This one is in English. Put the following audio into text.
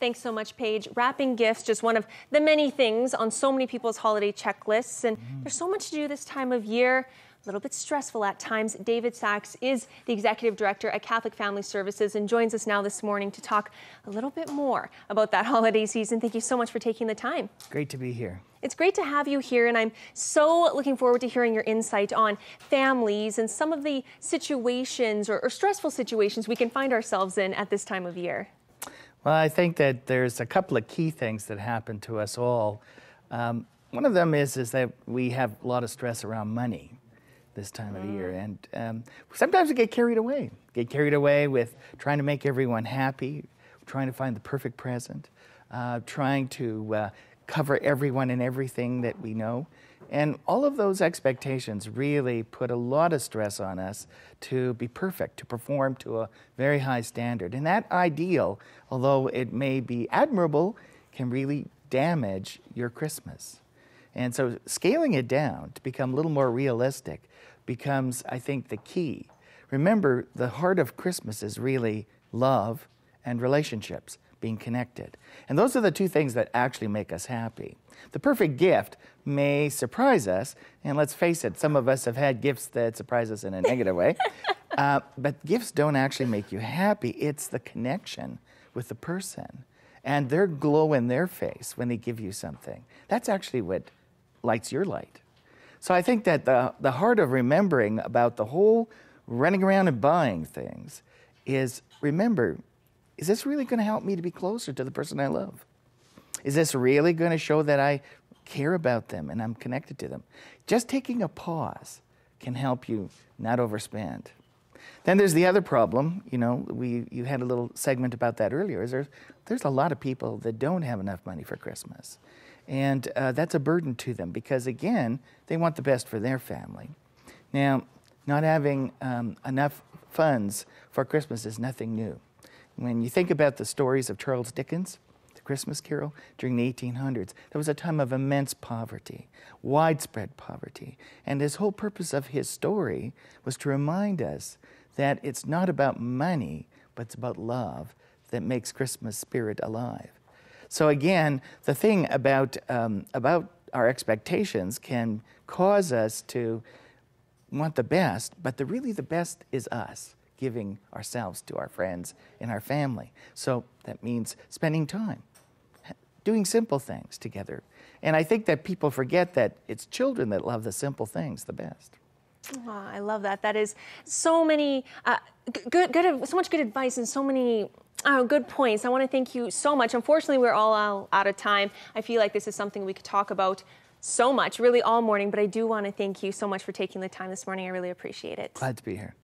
Thanks so much, Paige. Wrapping gifts, just one of the many things on so many people's holiday checklists. And there's so much to do this time of year. A little bit stressful at times. David Sachs is the Executive Director at Catholic Family Services and joins us now this morning to talk a little bit more about that holiday season. Thank you so much for taking the time. Great to be here. It's great to have you here, and I'm so looking forward to hearing your insight on families and some of the situations or stressful situations we can find ourselves in at this time of year. Well, I think that there's a couple of key things that happen to us all. One of them is that we have a lot of stress around money this time of year, and sometimes we get carried away with trying to make everyone happy, trying to find the perfect present, trying to cover everyone and everything that we know. And all of those expectations really put a lot of stress on us to be perfect, to perform to a very high standard. And that ideal, although it may be admirable, can really damage your Christmas. And so scaling it down to become a little more realistic becomes, I think, the key. Remember, the heart of Christmas is really love and relationships, being connected. And those are the two things that actually make us happy. The perfect gift may surprise us, and let's face it, some of us have had gifts that surprise us in a negative way, but gifts don't actually make you happy. It's the connection with the person and their glow in their face when they give you something. That's actually what lights your light. So I think that the heart of remembering about the whole running around and buying things is, remember, is this really going to help me to be closer to the person I love? Is this really going to show that I care about them and I'm connected to them? Just taking a pause can help you not overspend. Then there's the other problem, you know, you had a little segment about that earlier, is there's a lot of people that don't have enough money for Christmas. And that's a burden to them because, again, they want the best for their family. Now, not having enough funds for Christmas is nothing new. When you think about the stories of Charles Dickens, The Christmas Carol, during the 1800s, there was a time of immense poverty, widespread poverty. And his whole purpose of his story was to remind us that it's not about money, but it's about love that makes Christmas spirit alive. So again, the thing about our expectations can cause us to want the best, but really the best is us, giving ourselves to our friends and our family. So that means spending time, doing simple things together. And I think that people forget that it's children that love the simple things the best. Oh, I love that. That is so many so much good advice and so many good points. I want to thank you so much. Unfortunately, we're all out of time. I feel like this is something we could talk about so much, really all morning, but I do want to thank you so much for taking the time this morning. I really appreciate it. Glad to be here.